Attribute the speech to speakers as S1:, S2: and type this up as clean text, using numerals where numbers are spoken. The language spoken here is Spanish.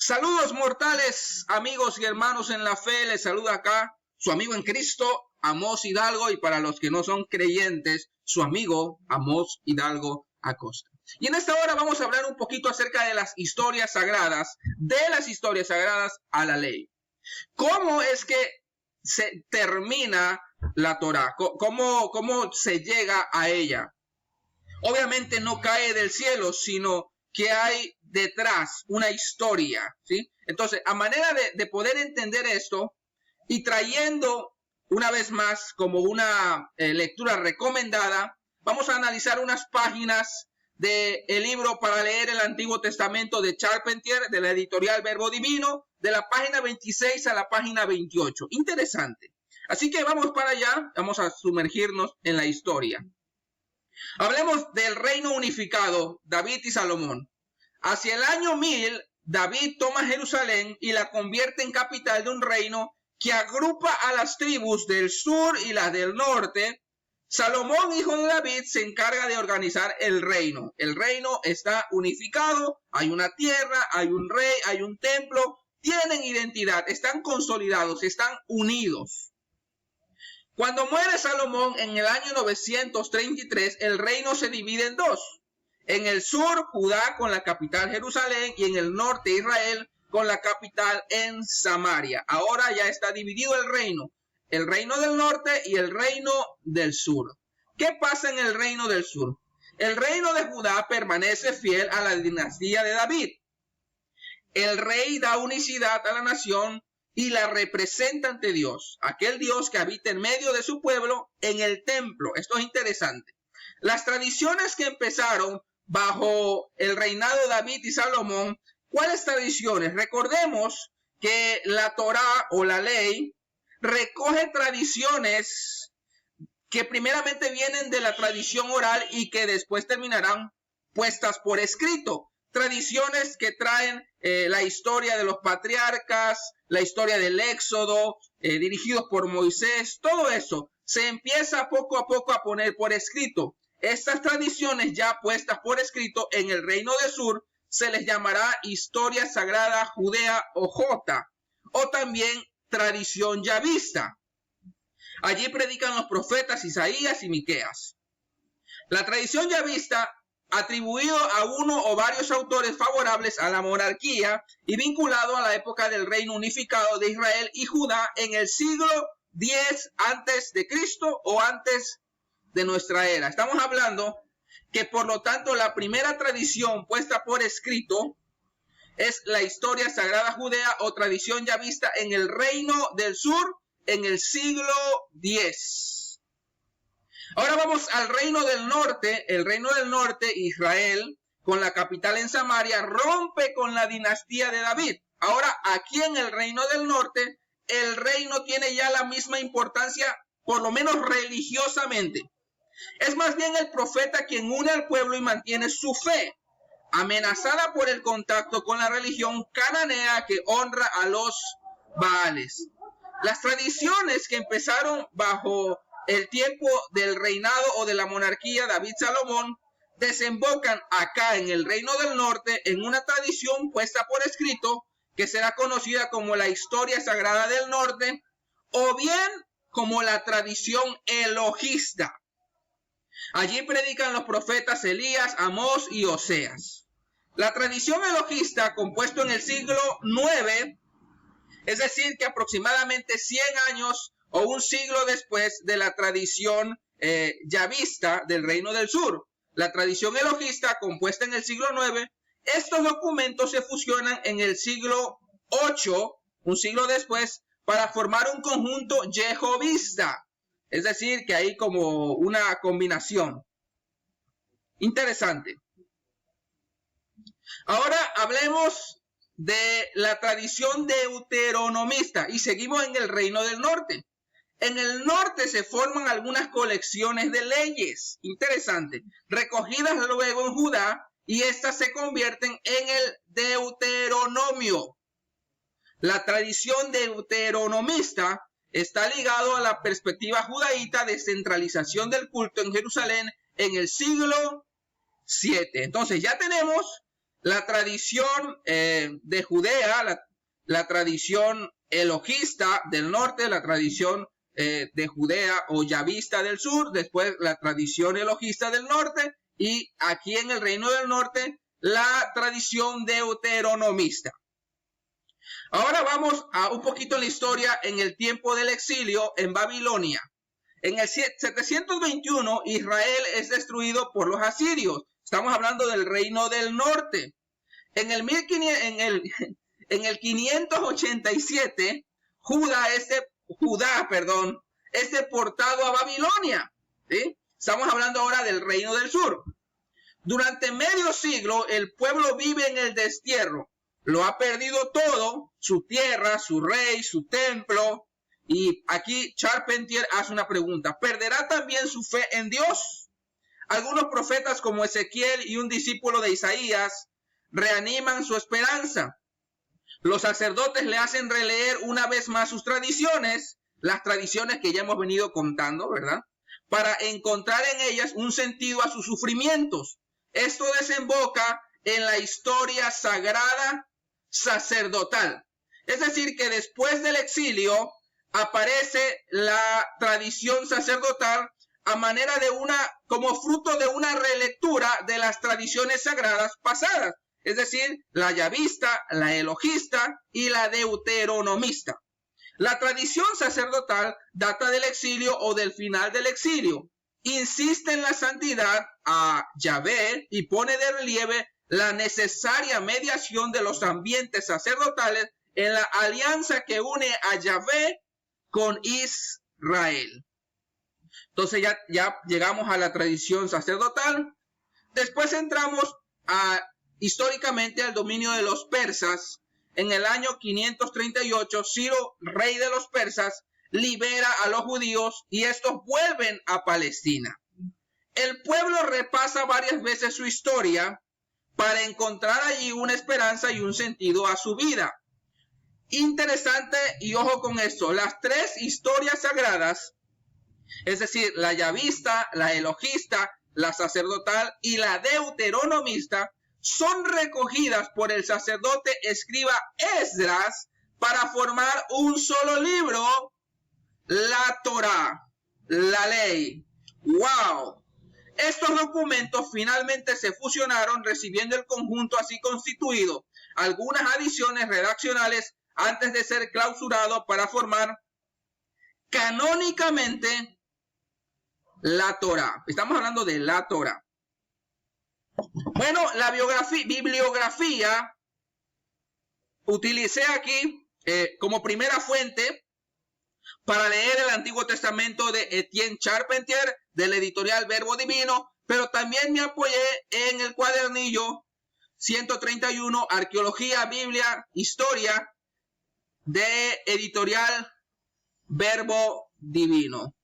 S1: Saludos mortales, amigos y hermanos en la fe. Les saluda acá su amigo en Cristo, Amós Hidalgo, y para los que no son creyentes, su amigo Amós Hidalgo Acosta. Y en esta hora vamos a hablar un poquito acerca de las historias sagradas, a la ley. ¿Cómo es que se termina la Torá? ¿Cómo se llega a ella? Obviamente no cae del cielo, sino que hay detrás una historia, ¿sí? Entonces, a manera de poder entender esto y trayendo una vez más como una lectura recomendada, vamos a analizar unas páginas del libro para leer el Antiguo Testamento de Charpentier, de la editorial Verbo Divino, de la página 26 a la página 28. Interesante. Así que vamos para allá, vamos a sumergirnos en la historia. Hablemos del reino unificado, David y Salomón. Hacia el año 1000, David toma Jerusalén y la convierte en capital de un reino que agrupa a las tribus del sur y las del norte. Salomón, hijo de David, se encarga de organizar el reino. El reino está unificado, hay una tierra, hay un rey, hay un templo, tienen identidad, están consolidados, están unidos. Cuando muere Salomón en el año 933, el reino se divide en dos. En el sur, Judá con la capital Jerusalén, y en el norte, Israel con la capital en Samaria. Ahora ya está dividido el reino del norte y el reino del sur. ¿Qué pasa en el reino del sur? El reino de Judá permanece fiel a la dinastía de David. El rey da unicidad a la nación y la representa ante Dios, aquel Dios que habita en medio de su pueblo en el templo. Esto es interesante. Las tradiciones que empezaron bajo el reinado de David y Salomón, ¿cuáles tradiciones? Recordemos que la Torá o la ley recoge tradiciones que primeramente vienen de la tradición oral y que después terminarán puestas por escrito. Tradiciones que traen la historia de los patriarcas, la historia del Éxodo, dirigidos por Moisés, todo eso se empieza poco a poco a poner por escrito. Estas tradiciones ya puestas por escrito en el reino del sur se les llamará historia sagrada judea o Jota, o también tradición yavista. Allí predican los profetas Isaías y Miqueas. La tradición yavista, atribuido a uno o varios autores favorables a la monarquía y vinculado a la época del reino unificado de Israel y Judá en el siglo X antes de Cristo o antes de nuestra era. Estamos hablando que por lo tanto la primera tradición puesta por escrito es la historia sagrada judea o tradición yavista en el reino del sur en el siglo X. Ahora vamos al reino del norte. El reino del norte, Israel, con la capital en Samaria, rompe con la dinastía de David. Ahora, aquí en el reino del norte, el reino tiene ya la misma importancia, por lo menos religiosamente. Es más bien el profeta quien une al pueblo y mantiene su fe, amenazada por el contacto con la religión cananea que honra a los Baales. Las tradiciones que empezaron bajo el tiempo del reinado o de la monarquía David-Salomón desembocan acá en el reino del norte en una tradición puesta por escrito que será conocida como la historia sagrada del norte o bien como la tradición elogista. Allí predican los profetas Elías, Amós y Oseas. La tradición elogista, compuesto en el siglo IX, es decir, que aproximadamente 100 años o un siglo después de la tradición yavista del reino del sur. La tradición elogista, compuesta en el siglo IX, estos documentos se fusionan en el siglo VIII, un siglo después, para formar un conjunto yehovista. Es decir, que hay como una combinación. Interesante. Ahora hablemos de la tradición deuteronomista y seguimos en el reino del norte. En el norte se forman algunas colecciones de leyes, interesante, recogidas luego en Judá y estas se convierten en el Deuteronomio. La tradición deuteronomista está ligado a la perspectiva judaíta de centralización del culto en Jerusalén en el siglo VII. Entonces ya tenemos la tradición de Judea, la tradición elohista del norte, la tradición de Judea o yavista del sur, después la tradición elohista del norte, y aquí en el reino del norte, la tradición deuteronomista. Ahora vamos a un poquito en la historia en el tiempo del exilio en Babilonia. En el 721, Israel es destruido por los asirios. Estamos hablando del reino del norte. En el 587, Judá es deportado a Babilonia. ¿Sí? Estamos hablando ahora del reino del sur. Durante medio siglo, el pueblo vive en el destierro. Lo ha perdido todo, su tierra, su rey, su templo. Y aquí Charpentier hace una pregunta. ¿Perderá también su fe en Dios? Algunos profetas como Ezequiel y un discípulo de Isaías reaniman su esperanza. Los sacerdotes le hacen releer una vez más sus tradiciones, las tradiciones que ya hemos venido contando, ¿verdad? Para encontrar en ellas un sentido a sus sufrimientos. Esto desemboca en la historia sagrada sacerdotal. Es decir, que después del exilio aparece la tradición sacerdotal a manera de como fruto de una relectura de las tradiciones sagradas pasadas. Es decir, la yavista, la elohista y la deuteronomista. La tradición sacerdotal data del exilio o del final del exilio. Insiste en la santidad a Yahvé y pone de relieve la necesaria mediación de los ambientes sacerdotales en la alianza que une a Yahvé con Israel. Entonces ya llegamos a la tradición sacerdotal. Después entramos históricamente al dominio de los persas. En el año 538, Ciro, rey de los persas, libera a los judíos y estos vuelven a Palestina. El pueblo repasa varias veces su historia para encontrar allí una esperanza y un sentido a su vida. Interesante, y ojo con esto, las tres historias sagradas, es decir, la yavista, la elohista, la sacerdotal y la deuteronomista, son recogidas por el sacerdote escriba Esdras para formar un solo libro, la Torá, la ley. ¡Wow! Estos documentos finalmente se fusionaron recibiendo el conjunto así constituido, algunas adiciones redaccionales antes de ser clausurado para formar canónicamente la Torá. Estamos hablando de la Torá. Bueno, la bibliografía utilicé aquí como primera fuente para leer el Antiguo Testamento de Etienne Charpentier del editorial Verbo Divino, pero también me apoyé en el cuadernillo 131 Arqueología, Biblia, Historia de editorial Verbo Divino.